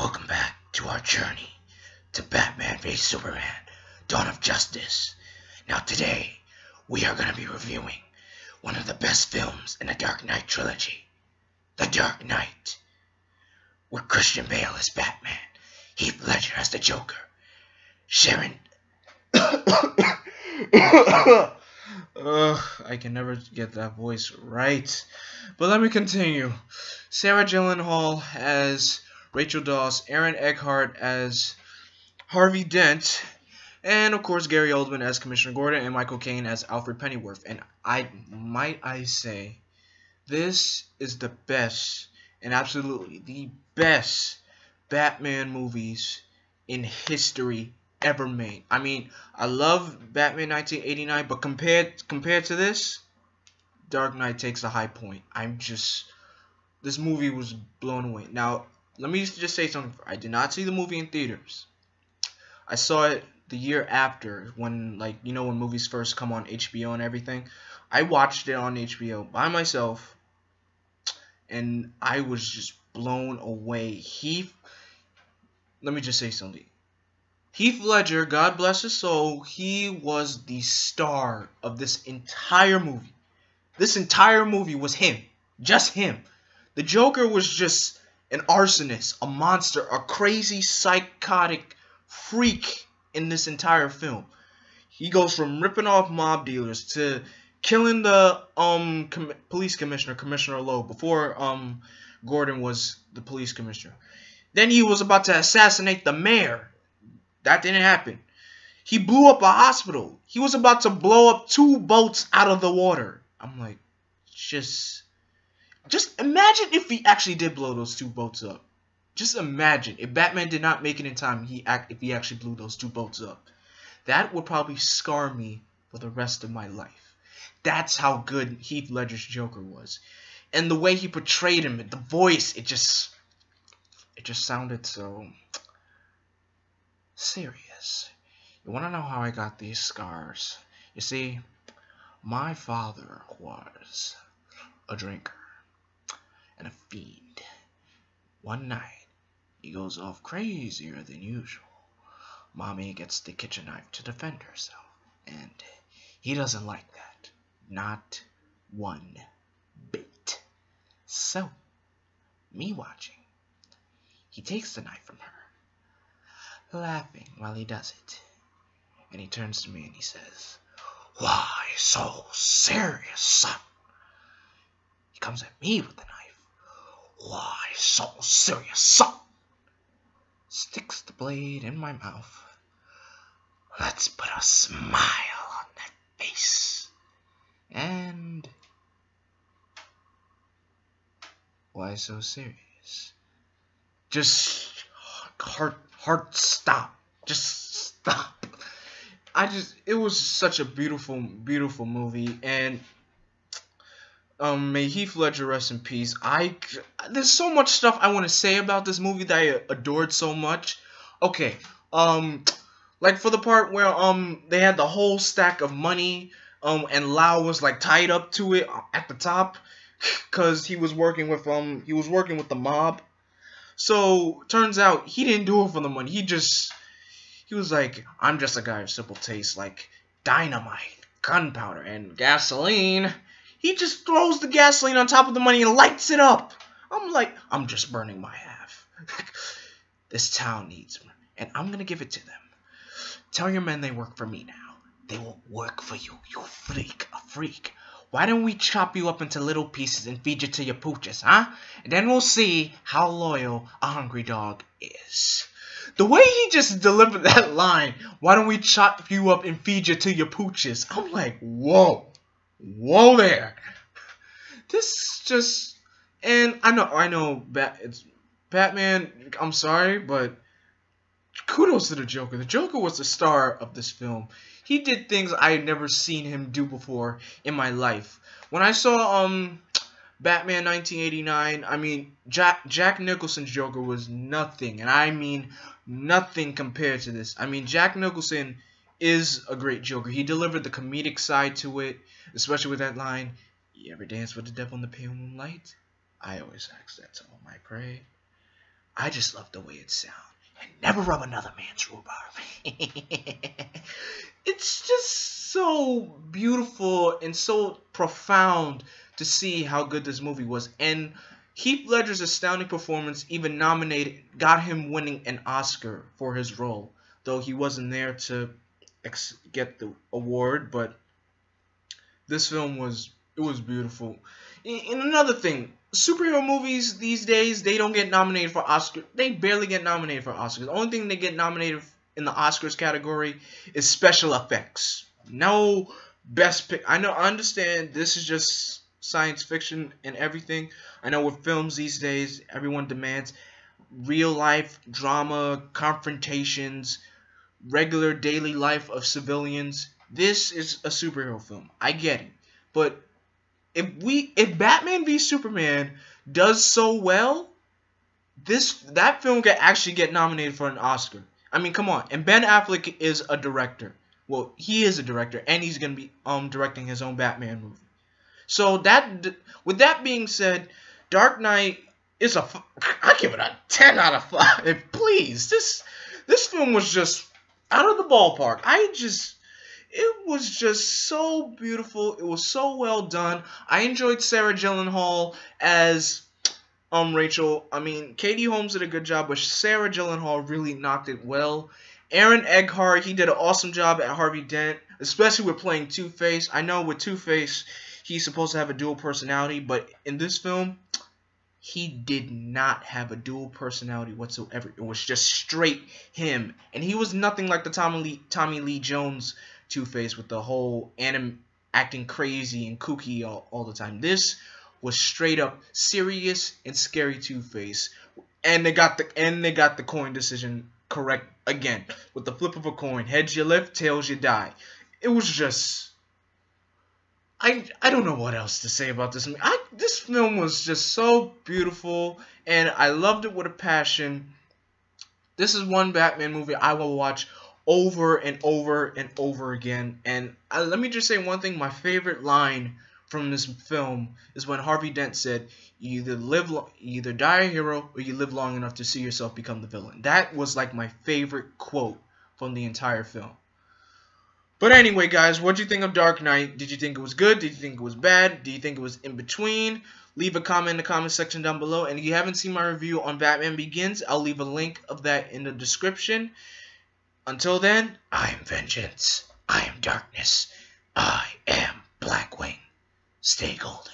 Welcome back to our journey to Batman v Superman, Dawn of Justice. Now today, we are going to be reviewing one of the best films in the Dark Knight trilogy, The Dark Knight, with Christian Bale as Batman, Heath Ledger as the Joker, Sharon... I can never get that voice right. But let me continue. Sarah Gyllenhaal as Rachel Dawes, Aaron Eckhart as Harvey Dent, and of course Gary Oldman as Commissioner Gordon, and Michael Caine as Alfred Pennyworth. And I say, this is the best, and absolutely the best Batman movies in history ever made. I mean, I love Batman 1989, but compared to this, Dark Knight takes a high point. This movie was blown away. Now, let me just say something. I did not see the movie in theaters. I saw it the year after, when, when movies first come on HBO and everything. I watched it on HBO by myself, and I was just blown away. Let me just say something. Heath Ledger, God bless his soul, he was the star of this entire movie. This entire movie was him. Just him. The Joker was just an arsonist, a monster, a crazy, psychotic freak in this entire film. He goes from ripping off mob dealers to killing the police commissioner, Commissioner Loeb, before Gordon was the police commissioner. Then he was about to assassinate the mayor. That didn't happen. He blew up a hospital. He was about to blow up 2 boats out of the water. I'm like, just imagine if he actually did blow those 2 boats up. Just imagine if Batman did not make it in time. If he actually blew those 2 boats up, that would probably scar me for the rest of my life. That's how good Heath Ledger's Joker was, and the way he portrayed him, the voice, it just sounded so serious. You want to know how I got these scars? You see, my father was a drinker and a fiend. One night, he goes off crazier than usual. Mommy gets the kitchen knife to defend herself, and he doesn't like that. Not one bit. So, me watching, he takes the knife from her, laughing while he does it. And he turns to me and he says, "Why so serious, son?" He comes at me with the knife. "Why so serious, son?" Sticks the blade in my mouth. Let's put a smile on that face. And why so serious? Just heart stop. Just stop. It was such a beautiful movie, and may Heath Ledger rest in peace. There's so much stuff I want to say about this movie that I adored so much. Okay, like for the part where they had the whole stack of money, and Lau was like tied up to it at the top, cause he was working with the mob. So turns out he didn't do it for the money. He was like, "I'm just a guy of simple taste, like dynamite, gunpowder, and gasoline." He just throws the gasoline on top of the money and lights it up. I'm like, I'm just burning my half. This town needs me, and I'm going to give it to them. Tell your men they work for me now. They will work for you, you freak, a freak. Why don't we chop you up into little pieces and feed you to your pooches, huh? And then we'll see how loyal a hungry dog is. The way he just delivered that line, "Why don't we chop you up and feed you to your pooches?" I'm like, whoa. Whoa there. This just... And I know it's Batman, I'm sorry, but kudos to the Joker. The Joker was the star of this film. He did things I had never seen him do before in my life. When I saw Batman 1989, I mean, Jack Nicholson's Joker was nothing, and I mean nothing compared to this. I mean, Jack Nicholson is a great Joker. He delivered the comedic side to it, especially with that line, "You ever dance with the devil in the pale moonlight? I always ask that to all my prey." I just love the way it sounds. And never rub another man's rhubarb. It's just so beautiful and so profound to see how good this movie was. And Heath Ledger's astounding performance even got him winning an Oscar for his role. Though he wasn't there to get the award, but this film was beautiful. And another thing, superhero movies these days, they don't get nominated for Oscars. They barely get nominated for Oscars. The only thing they get nominated in the Oscars category is special effects. No best pick. I understand this is just science fiction and everything. I know with films these days, everyone demands real life drama, confrontations, regular daily life of civilians. This is a superhero film. I get it. But if Batman v Superman does so well, that film could actually get nominated for an Oscar. I mean, come on. And Ben Affleck is a director. Well, he is a director, and he's gonna be directing his own Batman movie. So with that being said, Dark Knight is I give it a 10 out of 5. Please, this film was just out of the ballpark. It was just so beautiful. It was so well done. I enjoyed Sarah Gyllenhaal as Rachel. I mean, Katie Holmes did a good job, but Sarah Gyllenhaal really knocked it well. Aaron Eckhart, he did an awesome job at Harvey Dent, especially with playing Two-Face. I know with Two-Face, he's supposed to have a dual personality, but in this film, he did not have a dual personality whatsoever. It was just straight him. And he was nothing like the Tommy Lee Jones Two-Face with the whole acting crazy and kooky all the time. This was straight up serious and scary Two-Face. And they got the coin decision correct again. With the flip of a coin. Heads you live, tails you die. It was just... I don't know what else to say about this. This film was just so beautiful, and I loved it with a passion. This is one Batman movie I will watch over and over and over again. And let me just say one thing. My favorite line from this film is when Harvey Dent said, you either die a hero or you live long enough to see yourself become the villain. That was like my favorite quote from the entire film. But anyway, guys, what do you think of Dark Knight? Did you think it was good? Did you think it was bad? Do you think it was in between? Leave a comment in the comment section down below. And if you haven't seen my review on Batman Begins, I'll leave a link of that in the description. Until then, I am vengeance. I am darkness. I am Blackwing. Stay golden.